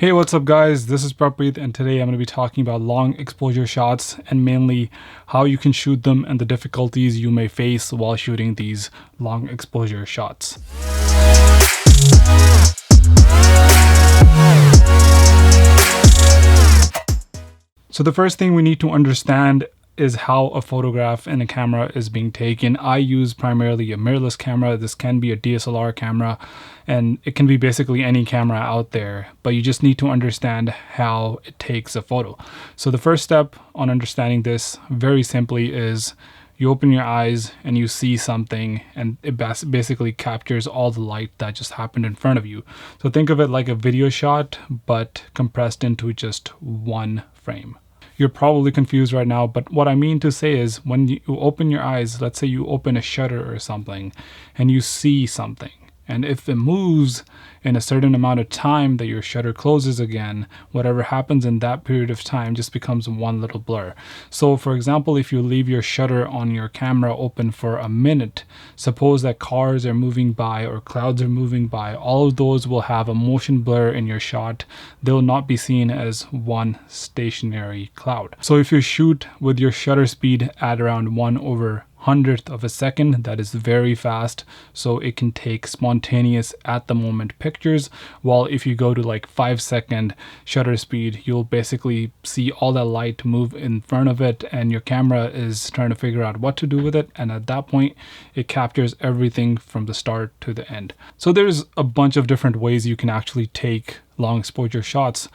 Hey, what's up guys? This is Prabpreet and today I'm going to be talking about long exposure shots and mainly how you can shoot them and the difficulties you may face while shooting these long exposure shots. So the first thing we need to understand is how a photograph in a camera is being taken. I use primarily a mirrorless camera. This can be a DSLR camera and it can be basically any camera out there, but you just need to understand how it takes a photo. So the first step on understanding this very simply is you open your eyes and you see something and it basically captures all the light that just happened in front of you. So think of it like a video shot, but compressed into just one frame. You're probably confused right now, but what I mean to say is when you open your eyes, let's say you open a shutter or something and you see something. And if it moves in a certain amount of time that your shutter closes again, whatever happens in that period of time just becomes one little blur. So for example, if you leave your shutter on your camera open for a minute, suppose that cars are moving by or clouds are moving by, all of those will have a motion blur in your shot. They'll not be seen as one stationary cloud. So if you shoot with your shutter speed at around 1/100th of a second, that is very fast, so it can take spontaneous at the moment pictures, while if you go to like 5-second shutter speed, you'll basically see all that light move in front of it and your camera is trying to figure out what to do with it, and at that point it captures everything from the start to the end. So there's a bunch of different ways you can actually take long exposure shots.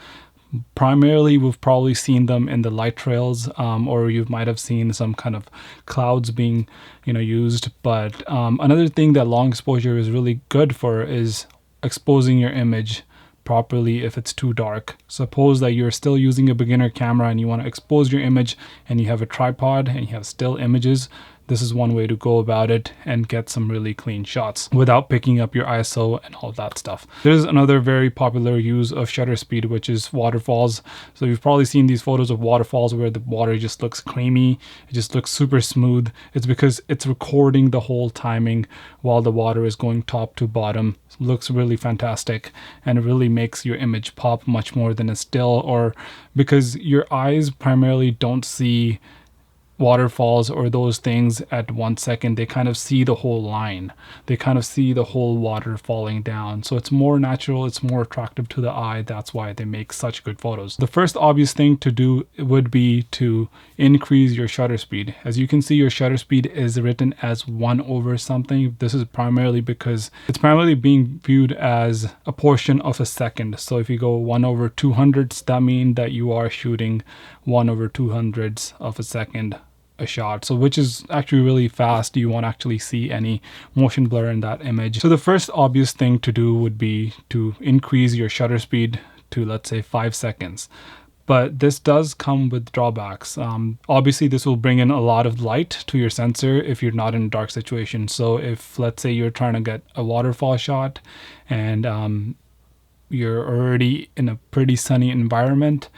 Primarily, we've probably seen them in the light trails, or you might have seen some kind of clouds being, used. But another thing that long exposure is really good for is exposing your image properly if it's too dark. Suppose that you're still using a beginner camera and you want to expose your image and you have a tripod and you have still images. This is one way to go about it and get some really clean shots without picking up your ISO and all that stuff. There's another very popular use of shutter speed, which is waterfalls. So you've probably seen these photos of waterfalls where the water just looks creamy. It just looks super smooth. It's because it's recording the whole timing while the water is going top to bottom. It looks really fantastic and it really makes your image pop much more than a still, or because your eyes primarily don't see waterfalls or those things at 1 second. They kind of see the whole line. They kind of see the whole water falling down. So it's more natural, it's more attractive to the eye. That's why they make such good photos. The first obvious thing to do would be to increase your shutter speed. As you can see, your shutter speed is written as 1 something. This is primarily because it's primarily being viewed as a portion of a second. So if you go 1/200, that means that you are shooting 1/200 of a second a shot, so which is actually really fast. You won't actually see any motion blur in that image. So the first obvious thing to do would be to increase your shutter speed to, let's say, 5 seconds. But this does come with drawbacks. Obviously, this will bring in a lot of light to your sensor if you're not in a dark situation. So if, let's say, you're trying to get a waterfall shot and you're already in a pretty sunny environment,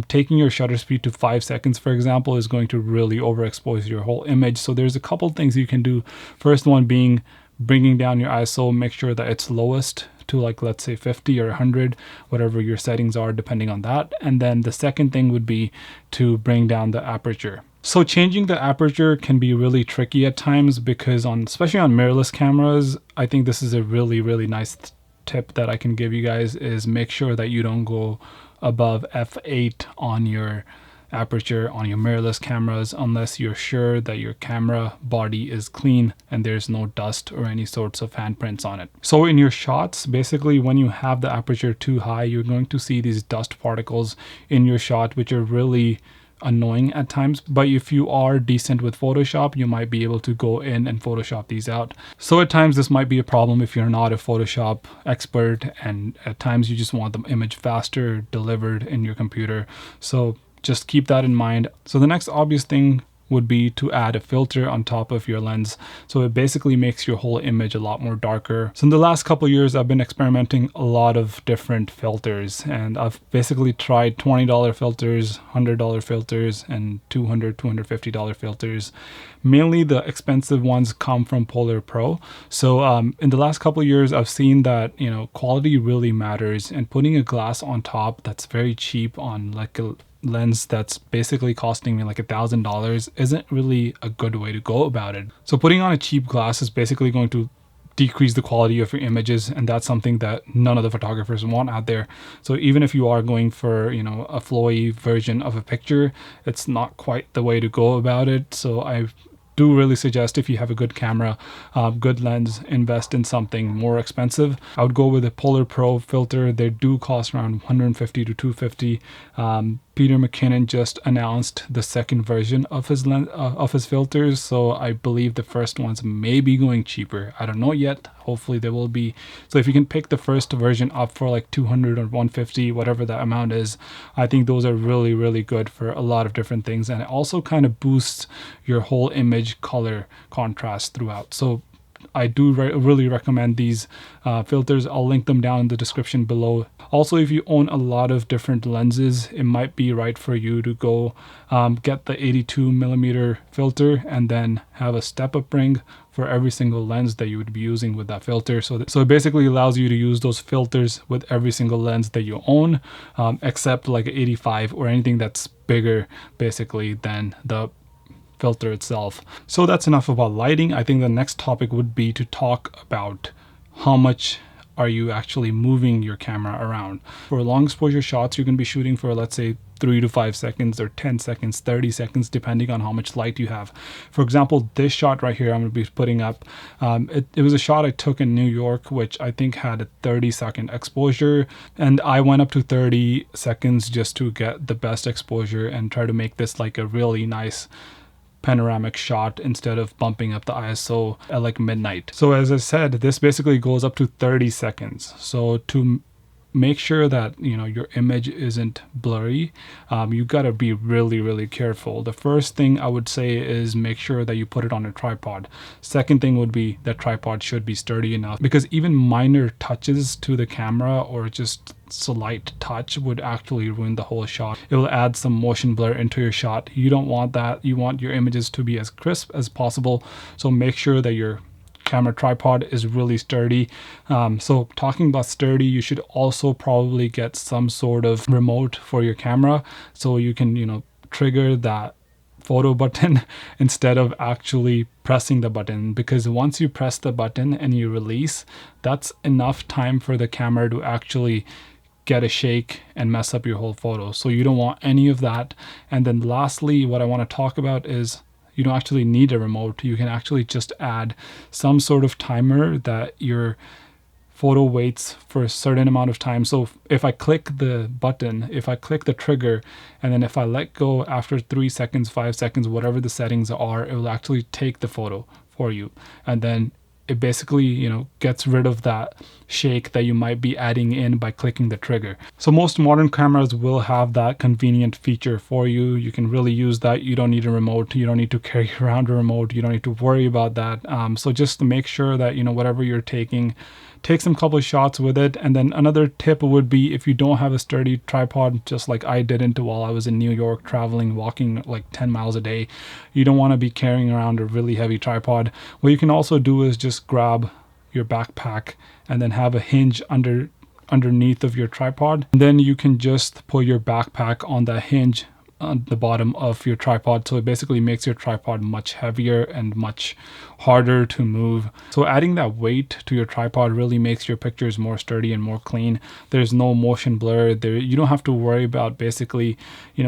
taking your shutter speed to 5 seconds, for example, is going to really overexpose your whole image. So there's a couple things you can do. First one being bringing down your ISO, make sure that it's lowest to, like, let's say 50 or 100, whatever your settings are depending on that. And then the second thing would be to bring down the aperture. So changing the aperture can be really tricky at times because especially on mirrorless cameras, I think this is a really, really nice tip that I can give you guys is make sure that you don't go above f8 on your aperture on your mirrorless cameras unless you're sure that your camera body is clean and there's no dust or any sorts of handprints on it. So in your shots, basically when you have the aperture too high, you're going to see these dust particles in your shot, which are really annoying at times. But if you are decent with Photoshop, you might be able to go in and Photoshop these out. So at times this might be a problem if you're not a Photoshop expert, and at times you just want the image faster delivered in your computer. So just keep that in mind. So the next obvious thing would be to add a filter on top of your lens. So it basically makes your whole image a lot more darker. So in the last couple of years, I've been experimenting a lot of different filters, and I've basically tried $20 filters, $100 filters, and $200, $250 filters. Mainly the expensive ones come from Polar Pro. So in the last couple of years, I've seen that, quality really matters, and putting a glass on top that's very cheap on like a lens that's basically costing me like $1,000 isn't really a good way to go about it. So putting on a cheap glass is basically going to decrease the quality of your images, and that's something that none of the photographers want out there. So even if you are going for a flowy version of a picture, it's not quite the way to go about it. So I do really suggest, if you have a good camera, good lens, invest in something more expensive. I would go with a Polar Pro filter. They do cost around $150 to $250. Peter McKinnon just announced the second version of his filters, so I believe the first ones may be going cheaper. I don't know yet. Hopefully they will be. So if you can pick the first version up for like $200 or $150, whatever that amount is, I think those are really, really good for a lot of different things, and it also kind of boosts your whole image color contrast throughout. So I do really recommend these filters. I'll link them down in the description below. Also, if you own a lot of different lenses, it might be right for you to go get the 82mm filter and then have a step-up ring for every single lens that you would be using with that filter. So it basically allows you to use those filters with every single lens that you own, except like 85 or anything that's bigger basically than the filter itself. So that's enough about lighting. I think the next topic would be to talk about how much are you actually moving your camera around. For long exposure shots, you're going to be shooting for, let's say, 3 to 5 seconds or 10 seconds, 30 seconds, depending on how much light you have. For example, this shot right here I'm going to be putting up, it was a shot I took in New York, which I think had a 30-second exposure, and I went up to 30 seconds just to get the best exposure and try to make this like a really nice panoramic shot instead of bumping up the ISO at like midnight. So as I said, this basically goes up to 30 seconds. So to make sure that your image isn't blurry, you got to be really, really careful. The first thing I would say is make sure that you put it on a tripod. Second thing would be that tripod should be sturdy enough, because even minor touches to the camera or just slight touch would actually ruin the whole shot. It will add some motion blur into your shot. You don't want that. You want your images to be as crisp as possible. So make sure that your camera tripod is really sturdy. So talking about sturdy, you should also probably get some sort of remote for your camera so you can trigger that photo button instead of actually pressing the button, because once you press the button and you release, that's enough time for the camera to actually get a shake and mess up your whole photo. So you don't want any of that. And then lastly, what I want to talk about is you don't actually need a remote. You can actually just add some sort of timer that your photo waits for a certain amount of time. So if I click the button, if I click the trigger, and then if I let go after 3 seconds, 5 seconds, whatever the settings are, it will actually take the photo for you. And then it basically, gets rid of that shake that you might be adding in by clicking the trigger. So most modern cameras will have that convenient feature for you. You can really use that. You don't need a remote. You don't need to carry around a remote. You don't need to worry about that. So just to make sure that, whatever you're taking, take some couple of shots with it. And then another tip would be, if you don't have a sturdy tripod, just like I didn't while I was in New York traveling, walking like 10 miles a day, you don't want to be carrying around a really heavy tripod. What you can also do is just grab your backpack and then have a hinge underneath of your tripod. And then you can just put your backpack on the hinge on the bottom of your tripod. So it basically makes your tripod much heavier and much harder to move. So adding that weight to your tripod really makes your pictures more sturdy and more clean. There's no motion blur there. You don't have to worry about basically,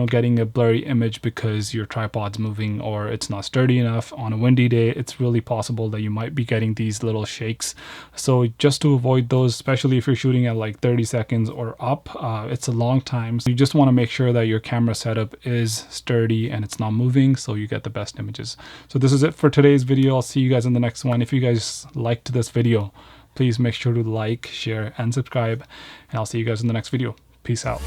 getting a blurry image because your tripod's moving or it's not sturdy enough. On a windy day, it's really possible that you might be getting these little shakes. So just to avoid those, especially if you're shooting at like 30 seconds or up, it's a long time. So you just want to make sure that your camera setup is sturdy and it's not moving, so you get the best images. So this is it for today's video. I'll see you guys in the next one. If you guys liked this video, please make sure to like, share, and subscribe, and I'll see you guys in the next video. Peace out.